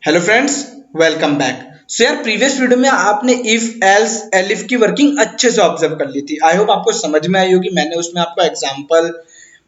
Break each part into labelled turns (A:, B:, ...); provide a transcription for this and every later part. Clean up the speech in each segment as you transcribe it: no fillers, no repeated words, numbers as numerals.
A: Hello friends, welcome back. So यार, previous video में आपने इफ एल्स एलिफ की वर्किंग अच्छे से ऑब्जर्व कर ली थी। आई होप आपको समझ में आई होगी। मैंने उसमें आपको एग्जांपल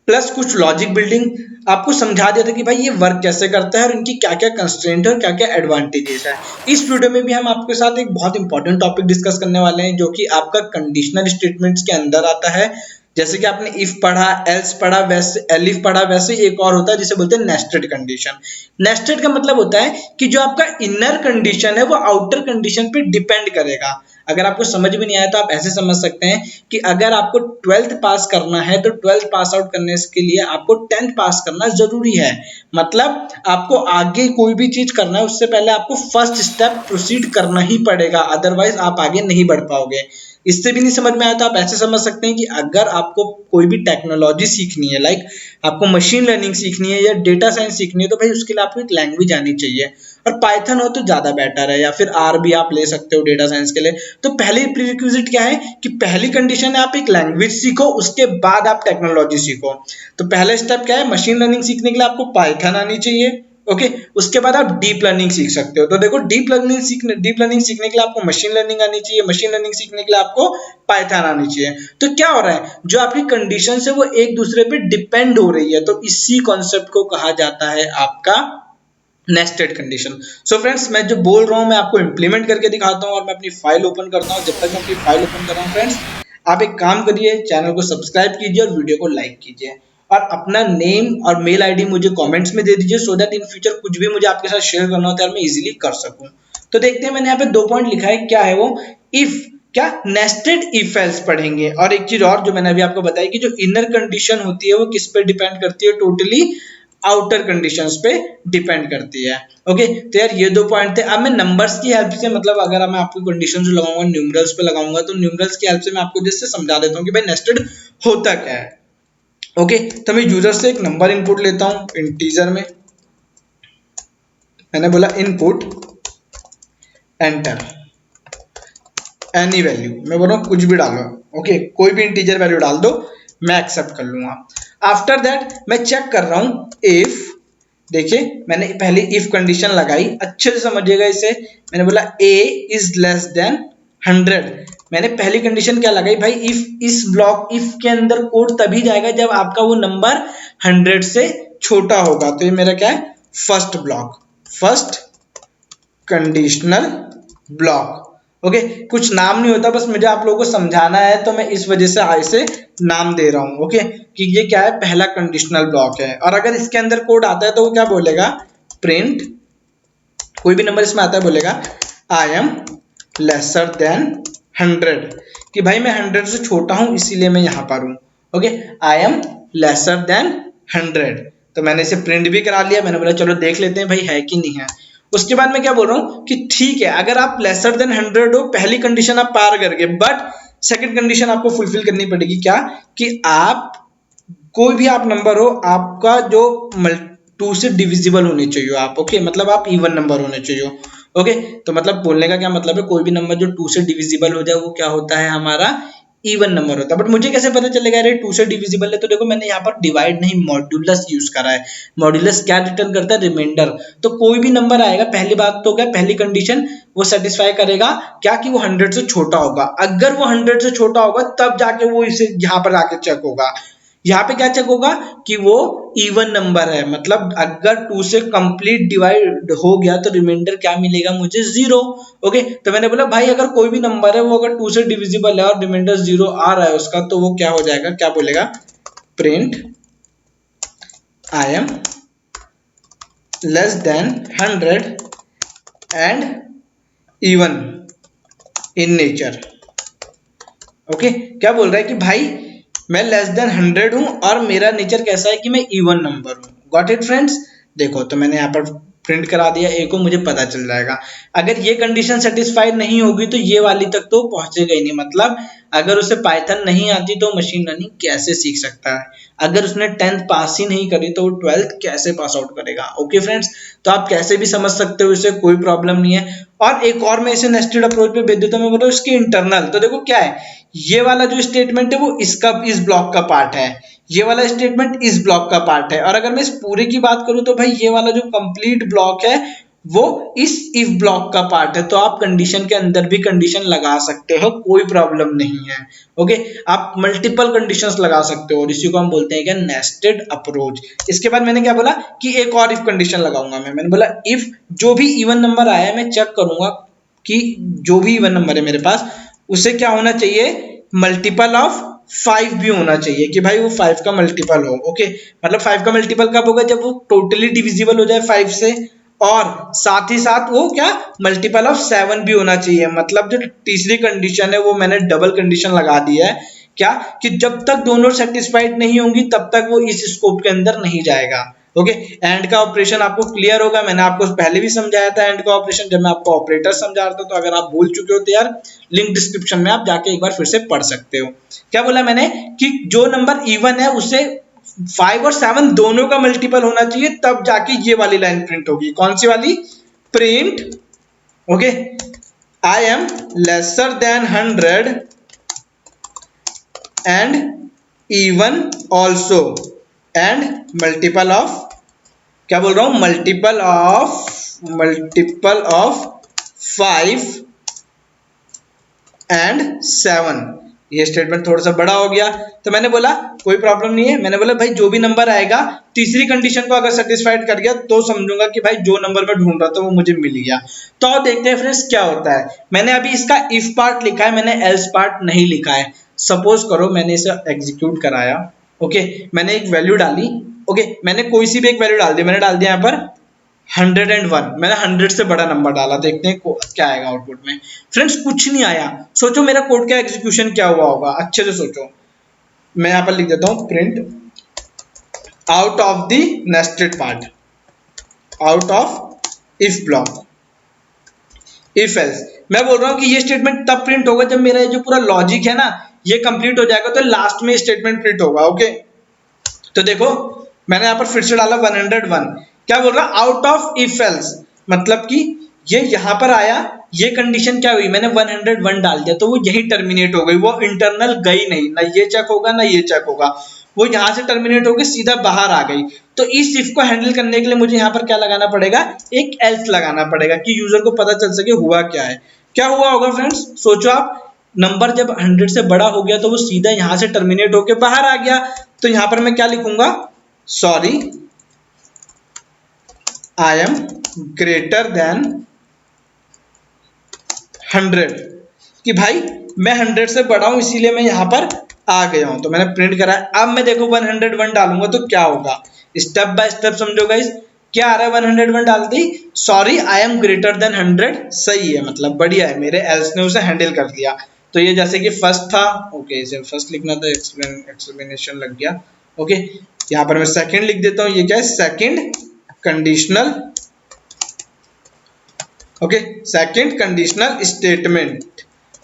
A: प्लस कुछ लॉजिक बिल्डिंग आपको समझा दिया था कि भाई ये वर्क कैसे करता है और इनकी क्या क्या कंस्ट्रेंट है और क्या क्या एडवांटेजेस है। इस वीडियो में भी हम आपके साथ एक बहुत इंपॉर्टेंट टॉपिक डिस्कस करने वाले हैं जो कि आपका कंडीशनल स्टेटमेंट्स के अंदर आता है। जैसे कि आपने इफ पढ़ा, एल्स पढ़ा, वैसे एलिफ पढ़ा, वैसे एक और होता है जिसे बोलते हैं नेस्टेड कंडीशन। नेस्टेड का मतलब होता है कि जो आपका इनर कंडीशन है वो आउटर कंडीशन पे डिपेंड करेगा। अगर आपको समझ में नहीं आया तो आप ऐसे समझ सकते हैं कि अगर आपको 12th पास करना है तो 12th पास आउट करने के लिए आपको 10th पास करना जरूरी है। मतलब आपको आगे कोई भी चीज करना है उससे पहले आपको फर्स्ट स्टेप प्रोसीड करना ही पड़ेगा, अदरवाइज आप आगे नहीं बढ़ पाओगे। इससे भी नहीं समझ में आया तो आप ऐसे समझ सकते हैं कि अगर आपको कोई भी टेक्नोलॉजी सीखनी है, लाइक आपको मशीन लर्निंग सीखनी है या डेटा साइंस सीखनी है, तो भाई उसके लिए आपको एक लैंग्वेज आनी चाहिए। और पाइथन हो तो ज्यादा बेटर है, या फिर आर भी आप ले सकते हो डेटा साइंस के लिए। तो पहली प्रीरिक्विजिट क्या है कि पहली कंडीशन है आप एक लैंग्वेज सीखो, उसके बाद आप टेक्नोलॉजी सीखो। तो पहला स्टेप क्या है, मशीन लर्निंग सीखने के लिए आपको पाइथन आनी चाहिए। ओके, उसके बाद आप डीप लर्निंग सीख सकते हो। तो देखो, डीप लर्निंग सीखने के लिए आपको मशीन लर्निंग आनी चाहिए, मशीन लर्निंग सीखने के लिए आपको पाइथन आनी चाहिए। तो क्या हो रहा है, जो आपकी कंडीशन है वो एक दूसरे पे डिपेंड हो रही है। तो इसी कॉन्सेप्ट को कहा जाता है आपका नेस्टेड कंडीशन। सो फ्रेंड्स, मैं जो बोल रहा हूं मैं आपको इंप्लीमेंट करके दिखाता हूं और मैं अपनी फाइल ओपन करता हूं। जब तक मैं अपनी फाइल ओपन कर रहा हूं फ्रेंड्स, आप एक काम करिए, चैनल को सब्सक्राइब कीजिए और वीडियो को लाइक कीजिए और अपना नेम और मेल आईडी मुझे कमेंट्स में दे दीजिए, सो दैट इन फ्यूचर कुछ भी मुझे आपके साथ शेयर करना होता है मैं इजीली कर सकूं। तो देखते हैं, मैंने यहाँ पे 2 पॉइंट लिखा है। क्या है वो? इफ, क्या नेस्टेड इफ एल्स पढ़ेंगे। और एक चीज और जो मैंने अभी आपको बताई कि जो इनर कंडीशन होती है वो किस पे डिपेंड करती है, टोटली आउटर कंडीशंस पे डिपेंड करती है। ओके, तो यार ये 2 पॉइंट थे। अब मैं नंबर्स की हेल्प से, मतलब अगर मैं आपको कंडीशन जो लगाऊंगा न्यूमरल्स पे लगाऊंगा, तो न्यूमरल्स की हेल्प से मैं आपको जिससे समझा देता हूँ कि भाई नेस्टेड होता क्या है। ओके, तो मैं यूजर से एक नंबर इनपुट लेता हूँ इंटीजर में। मैंने बोला इनपुट एंटर एनी वैल्यू, मैं बोल रहा हूँ कुछ भी डालो। ओके, कोई भी इंटीजर वैल्यू डाल दो, मैं एक्सेप्ट कर लूंगा। आफ्टर दैट मैं चेक कर रहा हूँ इफ, देखिए मैंने पहले इफ कंडीशन लगाई, अच्छे से समझिएगा इसे। मैंने बोला a इज लेस देन 100। मैंने पहली कंडीशन क्या लगाई भाई, इफ इस ब्लॉक इफ के अंदर कोड तभी जाएगा जब आपका वो नंबर 100 से छोटा होगा। तो ये मेरा क्या है, first block, first conditional block. Okay, कुछ नाम नहीं होता, बस मुझे आप लोगों को समझाना है तो मैं इस वजह से ऐसे नाम दे रहा हूं। ओके, कि ये क्या है, पहला कंडीशनल ब्लॉक है। और अगर इसके अंदर कोड आता है तो वो क्या बोलेगा, प्रिंट, कोई भी नंबर इसमें आता है बोलेगा आई एम लेसर देन 100, कि भाई मैं 100 से छोटा हूं इसीलिए मैं यहां पर हूं। Okay, I am lesser than 100। तो मैंने इसे प्रिंट भी करा लिया। मैंने बोला चलो देख लेते हैं भाई है कि नहीं है। उसके बाद मैं क्या बोल रहा हूँ कि ठीक है, अगर आप लेसर देन 100 हो, पहली कंडीशन आप पार कर गए, बट सेकंड कंडीशन आपको फुलफिल करनी पड़ेगी। क्या? कि आप कोई भी आप नंबर हो, आपका जो 2 से डिविजिबल होने चाहिए आप। ओके, मतलब आप इवन नंबर होने चाहिए। ओके, तो मतलब बोलने का क्या मतलब है, कोई भी नंबर जो 2 से डिविजिबल हो जाए वो क्या होता है, हमारा इवन नंबर होता है। बट मुझे कैसे पता चलेगा अरे 2 से डिविजिबल है? तो देखो मैंने यहाँ पर डिवाइड नहीं मॉड्यूलस यूज करा है। मॉड्यूलस क्या रिटर्न करता है, रिमाइंडर। तो कोई भी नंबर आएगा, पहली बात तो क्या, पहली कंडीशन वो सेटिस्फाई करेगा क्या, कि वो 100 से छोटा होगा। अगर वो 100 से छोटा होगा तब जाके वो इसे यहाँ पर आके चेक होगा। यहाँ पे क्या चेक होगा कि वो इवन नंबर है, मतलब अगर 2 से कंप्लीट डिवाइड हो गया तो रिमाइंडर क्या मिलेगा मुझे, 0। ओके, तो मैंने बोला भाई अगर कोई भी नंबर है वो अगर 2 से डिविजिबल है और रिमाइंडर 0 आ रहा है उसका, तो वो क्या हो जाएगा, क्या बोलेगा, print I am less than 100 and even in nature. Okay, क्या बोल रहा है कि भाई मैं लेस देन 100 हूं और मेरा नेचर कैसा है कि मैं इवन नंबर हूं। Got it friends? देखो, तो मैंने यहाँ पर प्रिंट करा दिया ए को, मुझे पता चल जाएगा। अगर ये कंडीशन सेटिस्फाइड नहीं होगी तो ये वाली तक तो पहुंचेगा ही नहीं। मतलब अगर उसे पाइथन नहीं आती तो मशीन लर्निंग कैसे सीख सकता है? अगर उसने 10th पास ही नहीं करी तो वो 12th कैसे पास आउट करेगा? ओके फ्रेंड्स, तो आप कैसे भी समझ सकते हो इसे, कोई प्रॉब्लम नहीं है। और एक और मैं इसे नेस्टेड अप्रोच पे भेज देता हूँ। मैं बोलता हूँ इसके इंटरनल, तो देखो क्या है, ये वाला जो स्टेटमेंट है वो इसका, इस ब्लॉक का पार्ट है, ये वाला स्टेटमेंट इस ब्लॉक का पार्ट है। और अगर मैं इस पूरे की बात करूं तो भाई ये वाला जो कंप्लीट ब्लॉक है वो इस इफ ब्लॉक का पार्ट है, तो आप कंडीशन के अंदर भी कंडीशन लगा सकते हो, कोई प्रॉब्लम नहीं है। ओके, आप मल्टीपल कंडीशंस लगा सकते हो और इसी को हम बोलते हैं क्या, नेस्टेड अप्रोच। इसके बाद मैंने क्या बोला कि एक और इफ कंडीशन लगाऊंगा मैंने बोला इफ जो भी इवन नंबर आया है मैं चेक करूंगा कि जो भी इवन नंबर है मेरे पास उसे क्या होना चाहिए, मल्टीपल ऑफ 5 भी होना चाहिए, कि भाई वो 5 का मल्टीपल हो। ओके, मतलब 5 का मल्टीपल कब होगा, जब वो टोटली डिविजिबल हो जाए 5 से, और साथ ही साथ वो क्या, मल्टीपल ऑफ 7 भी होना चाहिए। मतलब जो तीसरी कंडीशन है वो मैंने डबल कंडीशन लगा दी है, क्या कि जब तक दोनों सेटिस्फाइड नहीं होंगी तब तक वो इस स्कोप के अंदर नहीं जाएगा। ओके, एंड का ऑपरेशन आपको क्लियर होगा, मैंने आपको पहले भी समझाया था एंड का ऑपरेशन जब मैं आपको ऑपरेटर समझा रहा था, तो अगर आप भूल चुके हो तो यार लिंक डिस्क्रिप्शन में आप जाके एक बार फिर से पढ़ सकते हो। क्या बोला मैंने कि जो नंबर इवन है उसे 5 और 7 दोनों का मल्टीपल होना चाहिए, तब जाके ये वाली लाइन प्रिंट होगी। कौन सी वाली, print, okay, I am lesser than 100 and even also and multiple of, क्या बोल रहा हूं, मल्टीपल ऑफ 5 एंड 7। ये स्टेटमेंट थोड़ा सा बड़ा हो गया, तो मैंने बोला कोई प्रॉब्लम नहीं है, मैंने बोला भाई जो भी नंबर आएगा तीसरी कंडीशन को अगर सेटिस्फाइड कर गया तो समझूंगा कि भाई जो नंबर मैं ढूंढ रहा था वो मुझे मिल गया। तो अब देखते हैं फ्रेंड्स क्या होता है। मैंने अभी इसका इफ पार्ट लिखा है, मैंने एल्स पार्ट नहीं लिखा है। सपोज करो मैंने इसे एग्जीक्यूट कराया, ओके, मैंने एक वैल्यू डाली, ओके, मैंने कोई सी भी एक वैल्यू डाल दी, मैंने डाल दिया यहाँ पर 101, मैंने 100 से बड़ा नंबर डाला, देखते हैं क्या आएगा आउटपुट में। फ्रेंड्स कुछ नहीं आया। सोचो मेरा कोड का एग्जीक्यूशन क्या हुआ होगा, अच्छे से सोचो। मैं यहाँ पर लिख देता हूँ print out of the nested part, out of if block, if else. मैं बोल रहा हूँ कि ये स्टेटमेंट तब प्रिंट होगा जब मेरा जो पूरा लॉजिक है ना ये कंप्लीट हो जाएगा, तो लास्ट में स्टेटमेंट प्रिंट होगा। ओके, तो देखो मैंने यहाँ पर फिर से डाला 101, क्या बोल रहा, आउट ऑफ इफ एल्स, मतलब कि ये यहां पर आया, ये कंडीशन क्या हुई, मैंने 101 डाल दिया तो वो यही टर्मिनेट हो गई, वो इंटरनल गई नहीं, ना ये चेक होगा ना ये चेक होगा, वो यहां से टर्मिनेट होकर सीधा बाहर आ गई। तो इस इफ को हैंडल करने के लिए मुझे यहाँ पर क्या लगाना पड़ेगा, एक एल्स लगाना पड़ेगा कि यूजर को पता चल सके हुआ क्या है। क्या हुआ होगा फ्रेंड्स, सोचो आप, नंबर जब 100 से बड़ा हो गया तो वो सीधा यहां से टर्मिनेट होकर बाहर आ गया, तो यहां पर मैं क्या लिखूंगा, sorry I am greater than 100, कि भाई मैं 100 से बड़ा हूं इसीलिए मैं यहां पर आ गया हूं, तो मैंने प्रिंट करा। अब मैं देखो 101 डालूंगा तो क्या होगा, स्टेप बाय स्टेप समझो गाइस। क्या आ रहा है, 101 डाल दी, sorry I am greater than 100, सही है, मतलब बढ़िया है, मेरे एल्स ने उसे हैंडल कर दिया। तो ये जैसे कि फर्स्ट था, ओके इसे फर्स्ट लिखना था, एक्सप्लेनेशन लग गया। ओके, यहाँ पर मैं सेकंड लिख देता हूँ, ये क्या है, second conditional, okay, second conditional statement,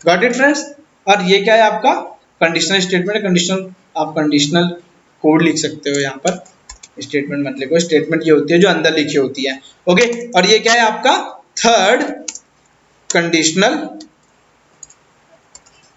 A: got it friends. और ये क्या है आपका कंडीशनल स्टेटमेंट, कंडीशनल, आप कंडीशनल कोड लिख सकते हो यहाँ पर, स्टेटमेंट मत लिखो, स्टेटमेंट ये होती है जो अंदर लिखी होती है। ओके, और ये क्या है आपका थर्ड कंडीशनल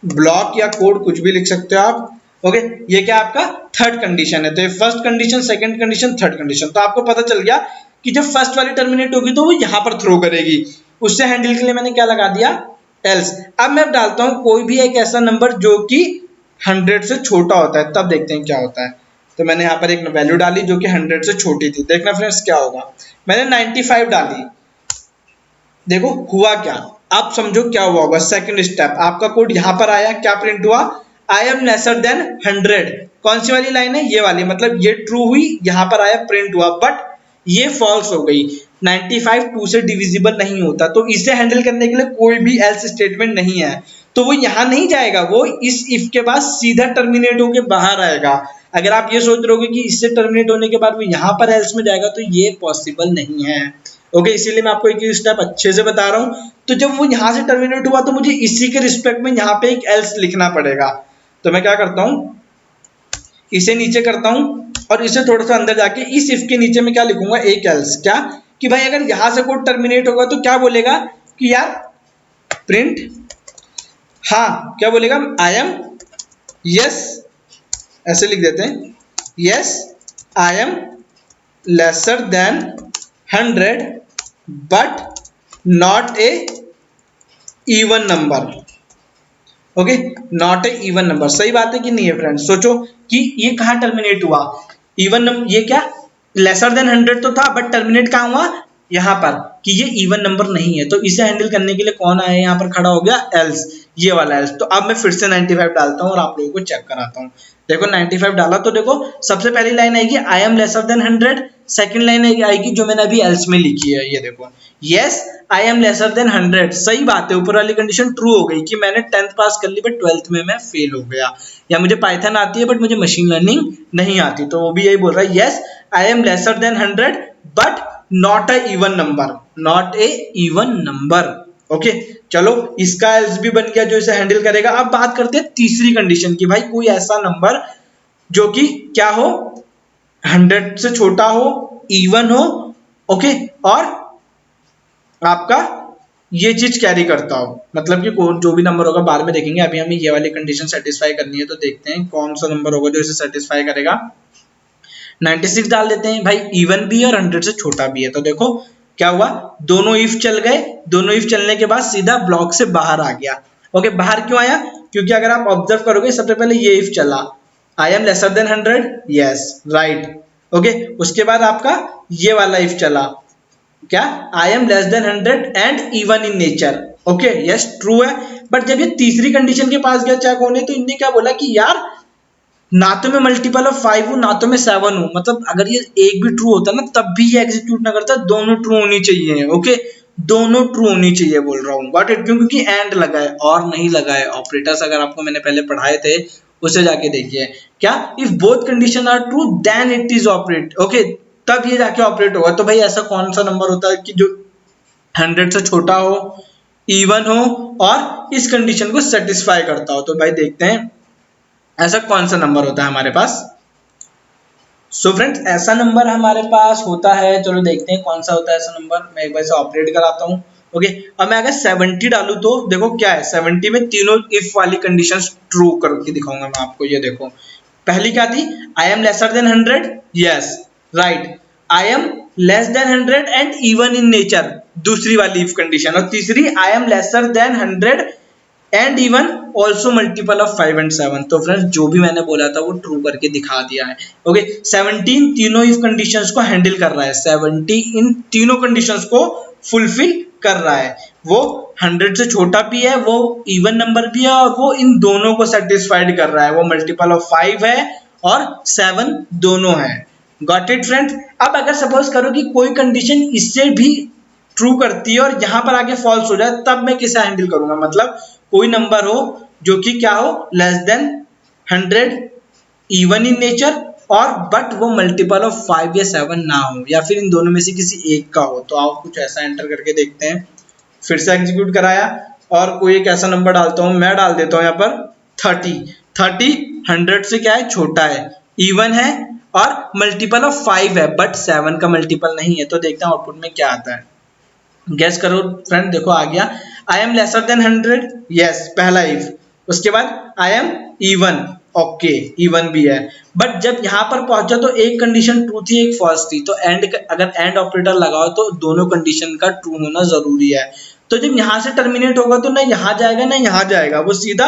A: ब्लॉक या कोड, कुछ भी लिख सकते हो आप। ओके, ये क्या आपका थर्ड कंडीशन है, तो ये first condition, second condition, third condition. तो आपको पता चल गया कि जब फर्स्ट वाली टर्मिनेट होगी तो वो यहां पर थ्रो करेगी, उससे हैंडल के लिए मैंने क्या लगा दिया, एल्स। अब मैं डालता हूं कोई भी एक ऐसा नंबर जो कि 100 से छोटा होता है, तब देखते हैं क्या होता है। तो मैंने यहाँ पर एक वैल्यू डाली जो कि 100 से छोटी थी, देखना फ्रेंड्स क्या होगा। मैंने 95 डाली, देखो हुआ क्या, आप समझो क्या हुआ होगा। सेकंड स्टेप, आपका कोड यहां पर आया, क्या प्रिंट हुआ, आई एम लेसर देन 100। कौन सी वाली लाइन है, ये वाली, मतलब ये ट्रू हुई, यहां पर आया प्रिंट हुआ, बट ये फॉल्स हो गई। 95 2 से डिविजिबल नहीं होता, तो इसे हैंडल करने के लिए कोई भी एल्स स्टेटमेंट नहीं है, तो वो यहां नहीं जाएगा, वो इस इफ के बाद सीधा टर्मिनेट होकर बाहर आएगा। अगर आप ये सोच रहे हो कि इससे टर्मिनेट होने के बाद वो यहां पर एल्स में जाएगा, तो ये पॉसिबल नहीं है। ओके, इसीलिए मैं आपको एक स्टेप अच्छे से बता रहा हूं। तो जब वो यहां से टर्मिनेट हुआ तो मुझे इसी के रिस्पेक्ट में यहाँ पे एक एल्स लिखना पड़ेगा। तो मैं क्या करता हूं, इसे नीचे करता हूं और इसे थोड़ा सा अंदर जाके इस इफ के नीचे में क्या लिखूंगा, एक एल्स। क्या कि भाई अगर यहां से कोड टर्मिनेट होगा तो क्या बोलेगा कि यार प्रिंट, हाँ क्या बोलेगा, आई एम, यस, ऐसे लिख देते हैं, yes I am lesser than 100 but not a even number. Okay, not a even number. सही बात है कि नहीं है फ्रेंड्स? सोचो कि ये कहाँ टर्मिनेट हुआ, इवन नंबर, ये क्या लेसर देन 100 तो था, बट टर्मिनेट कहाँ हुआ, यहाँ पर, कि ये इवन नंबर नहीं है। तो इसे हैंडल करने के लिए कौन आया यहाँ पर खड़ा हो गया, एल्स, ये वाला एल्स। तो अब मैं फिर से 95 डालता हूँ और आप लोगों को चेक कराता हूँ। देखो 95 डाला तो देखो सबसे पहली लाइन आएगी I am lesser than 100, second line आएगी जो मैंने अभी एल्स में लिखी है, ये देखो yes I am lesser than 100। सही बात है, ऊपर वाली कंडीशन ट्रू हो गई कि मैंने 10th पास कर ली बट 12th में मैं फेल हो गया, या मुझे पाइथन आती है बट मुझे मशीन लर्निंग नहीं आती। तो वो भी यही बोल रहा है yes I am lesser than 100 but not a even number, not a even number. Okay, चलो इसका एल्स भी बन गया जो इसे हैंडल करेगा। अब बात करते हैं तीसरी कंडीशन की, भाई कोई ऐसा नंबर जो कि क्या हो, 100 से छोटा हो, इवन हो, ओके, और आपका ये चीज कैरी करता हो, मतलब कि जो भी नंबर होगा बाद में देखेंगे, अभी हमें ये वाली कंडीशन सेटिस्फाई करनी है। तो देखते हैं कौन सा नंबर होगा जो इसे सेटिस्फाई करेगा। 96 डाल देते हैं, भाई इवन भी है और 100 से छोटा भी है। तो देखो क्या हुआ, दोनों इफ चल गए, दोनों इफ चलने के बाद सीधा ब्लॉक से बाहर आ गया। ओके, बाहर क्यों आया, क्योंकि अगर आप ऑब्जर्व करोगे सबसे पहले ये इफ चला, I am lesser than 100, yes right. Okay, उसके बाद आपका ये वाला इफ चला, क्या, I am less than 100 and even in nature. Okay, yes true है। बट जब ये तीसरी कंडीशन के पास गया चेक होने, तो इनने क्या बोला कि यार ना तो मैं मल्टीपल ऑफ 5 हूं ना तो मैं 7 हूं, मतलब अगर ये एक भी ट्रू होता ना तब भी ये एग्जीक्यूट ना करता, दोनों ट्रू होनी चाहिए। ओके, दोनों ट्रू होनी चाहिए बोल रहा हूँ, बट इट क्योंकि एंड लगा है और नहीं लगा है। ऑपरेटर्स अगर आपको मैंने पहले पढ़ाए थे उसे जाके देखिए, क्या if both condition are true then it is operate. Okay, तब ये जाके ऑपरेट होगा। तो भाई ऐसा कौन सा नंबर होता है कि जो 100 से छोटा हो, इवन हो और इस कंडीशन को सेटिस्फाई करता हो? तो भाई देखते हैं ऐसा कौन सा नंबर होता है हमारे पास। सो फ्रेंड्स, ऐसा नंबर हमारे पास होता है, चलो देखते हैं कौन सा होता है ऐसा नंबर। मैं एक बार से ऑपरेट कराता हूँ। ओके, अब मैं अगर 70 डालू तो देखो क्या है, 70 में तीनों इफ वाली कंडीशंस ट्रू करके दिखाऊंगा मैं आपको। ये देखो पहली क्या थी, I am lesser than 100, yes right, I am less than 100 and even in nature, दूसरी वाली इफ कंडीशन। और तीसरी I am lesser than 100 and even also multiple of 5 and 7। तो फ्रेंड्स जो भी मैंने बोला था वो ट्रू करके दिखा दिया है। ओके, 17 तीनों इफ कंडीशंस को हैंडल कर रहा है, 70 इन तीनों कंडीशंस को फुलफिल कर रहा है। वो 100 से छोटा भी है, वो इवन नंबर भी है, और वो इन दोनों को सेटिस्फाइड कर रहा है। वो मल्टीपल ऑफ 5 है और 7 दोनों है। Got it friends? अब अगर सपोज करो कि कोई कंडीशन इससे भी ट्रू करती है और यहां पर आगे फॉल्स हो जाए, तब मैं किसे हैंडल करूंगा? मतलब कोई नंबर हो जो कि क्या हो, less than 100, even in nature, और बट वो मल्टीपल ऑफ 5 या 7 ना हो, या फिर इन दोनों में से किसी एक का हो। तो आप कुछ ऐसा एंटर करके देखते हैं। फिर से एग्जीक्यूट कराया और कोई एक ऐसा नंबर डालता हूं, मैं डाल देता हूं यहाँ पर 30। 100 से क्या है, छोटा है, इवन है और मल्टीपल ऑफ 5 है, बट 7 का मल्टीपल नहीं है। तो देखते हैं आउटपुट में क्या आता है। गैस करो फ्रेंड, देखो आ गया, I am lesser than 100, yes पहला इफ। उसके बाद I am even, okay even भी है। बट जब यहां पर पहुंचा तो एक कंडीशन ट्रू थी एक फॉल्स थी। तो एंड, अगर एंड ऑपरेटर लगाओ तो दोनों कंडीशन का ट्रू होना जरूरी है। तो जब यहां से टर्मिनेट होगा तो ना यहां जाएगा ना यहां जाएगा, वो सीधा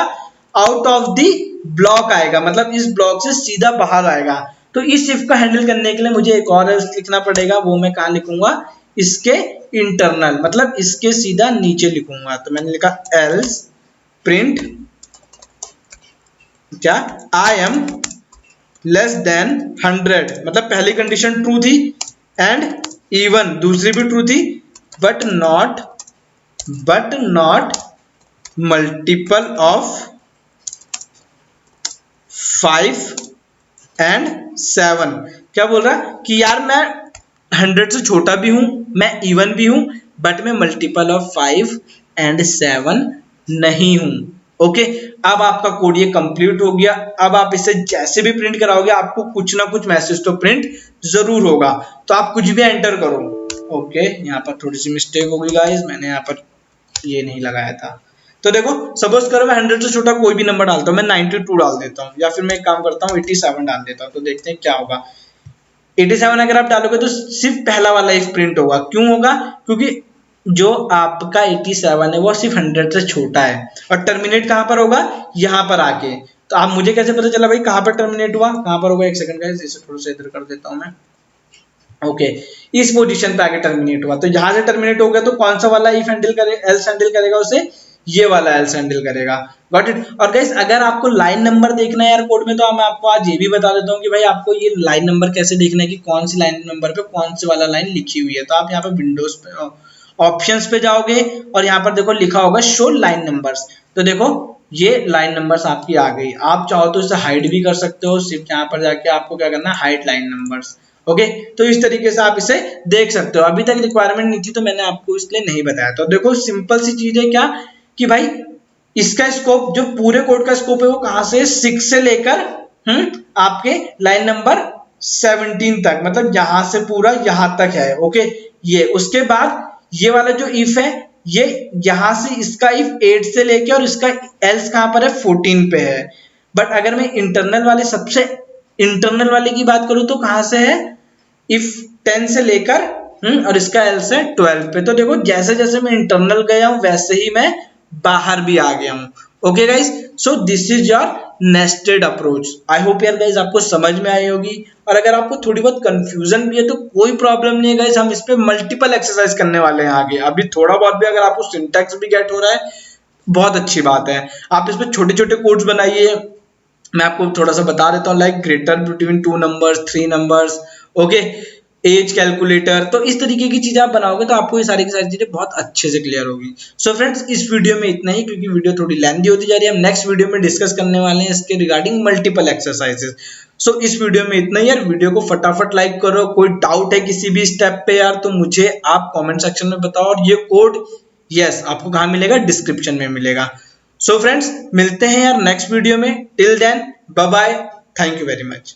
A: आउट ऑफ द ब्लॉक आएगा, मतलब इस ब्लॉक से सीधा बाहर आएगा। तो इस इफ को हैंडल करने के लिए मुझे एक और एल्स लिखना पड़ेगा। वो मैं कहां लिखूंगा, इसके इंटरनल, मतलब इसके सीधा नीचे लिखूंगा। तो मैंने लिखा एल्स प्रिंट क्या, आई एम लेस देन 100, मतलब पहली कंडीशन ट्रू थी एंड इवन दूसरी भी ट्रू थी, but not multiple of 5 and 7। क्या बोल रहा कि यार मैं 100 से छोटा भी हूं, मैं इवन भी हूं, बट मैं मल्टीपल ऑफ 5 एंड 7 नहीं हूं। ओके, अब आपका कोड ये कंप्लीट हो गया। अब आप इसे जैसे भी प्रिंट कराओगे आपको कुछ ना कुछ मैसेज तो प्रिंट जरूर होगा। तो आप कुछ भी एंटर करो। ओके, यहाँ पर थोड़ी सी मिस्टेक हो गई गाइस, मैंने यहाँ पर ये नहीं लगाया था। तो देखो सपोज करो मैं 100 से छोटा कोई भी नंबर डालता हूँ, मैं 92 डाल देता हूँ, या फिर मैं एक काम करता हूँ 87 डाल देता हूँ। तो देखते हैं क्या होगा। 87 अगर आप डालोगे तो सिर्फ पहला वाला इफ प्रिंट होगा। क्यों होगा? क्योंकि जो आपका 87 है वो सिर्फ 100 से छोटा है, और टर्मिनेट कहां पर होगा? यहां पर आके। तो आप मुझे कैसे पता चला भाई कहां पर टर्मिनेट हुआ, कहां पर होगा? एक सेकंड गाइस, इसे थोड़ा सा इधर कर देता हूं मैं। ओके, इस पोजीशन पे आके टर्मिनेट हुआ, तो यहां से टर्मिनेट हो गया, तो कौन सा वाला इफ हैंडल करे, एल्स हैंडल करेगा उसे? ये वाला एल्स हैंडल करेगा। Got it? और गाइस अगर आपको लाइन नंबर देखना है यार कोड में, तो मैं आपको आज ये भी बता देता हूँ कि भाई आपको ये लाइन नंबर कैसे देखना है कि कौन सी लाइन नंबर पे कौन सी वाला लाइन लिखी हुई है। तो आप यहाँ पे विंडोज पे ऑप्शंस पे जाओगे और यहाँ पर देखो लिखा होगा शो लाइन नंबर्स। तो देखो ये लाइन नंबर्स आपकी आ गई। आप चाहो तो इसे हाइड भी कर सकते हो, सिर्फ यहाँ पर जाके आपको क्या करना है, हाइड लाइन नंबर्स। ओके, तो इस तरीके से आप इसे देख सकते हो। अभी तक रिक्वायरमेंट नहीं थी तो मैंने आपको इसलिए नहीं बताया। तो देखो सिंपल सी चीज है क्या कि भाई इसका स्कोप, जो पूरे कोड का स्कोप है वो कहां से, 6 से लेकर आपके लाइन नंबर 17 तक, मतलब यहां से पूरा यहां तक है। ओके, ये उसके बाद ये वाला जो इफ है ये यहां से इसका इफ 8 से लेके और इसका एल्स कहां पर है, 14 पे है। बट अगर मैं इंटरनल वाले, सबसे इंटरनल वाले की बात करूं तो कहां से है, इफ 10 से लेकर और इसका एल्स है 12 पे। तो देखो जैसे जैसे मैं इंटरनल गया हूं वैसे ही मैं बाहर भी आ गया हूं। Okay guys, so this is your nested approach. I hope यार गाइस आपको समझ में आई होगी, और अगर आपको थोड़ी बहुत कंफ्यूजन भी है तो कोई प्रॉब्लम नहीं है गाइस, हम इस पे मल्टीपल एक्सरसाइज करने वाले हैं आगे। अभी थोड़ा बहुत भी अगर आपको सिंटैक्स भी गेट हो रहा है बहुत अच्छी बात है। आप इस पे छोटे छोटे कोड्स बनाइए। मैं आपको थोड़ा सा बता देता हूँ, like greater between 2 numbers, 3 numbers, okay, as calculator. तो इस तरीके की चीजें आप बनाओगे तो आपको ये सारी की सारी चीजें बहुत अच्छे से क्लियर होगी। सो फ्रेंड्स इस वीडियो में इतना ही, क्योंकि वीडियो थोड़ी लेंथी होती जा रही है। हम नेक्स्ट वीडियो में डिस्कस करने वाले हैं इसके रिगार्डिंग मल्टीपल एक्सरसाइजेस। सो इस वीडियो में इतना ही यार, वीडियो को फटाफट लाइक करो। कोई डाउट है किसी भी स्टेप पे यार तो मुझे आप कॉमेंट सेक्शन में बताओ, और ये कोड यस आपको कहाँ मिलेगा, डिस्क्रिप्शन में मिलेगा। सो फ्रेंड्स मिलते हैं यार नेक्स्ट वीडियो में। Till then bye bye, thank you very much.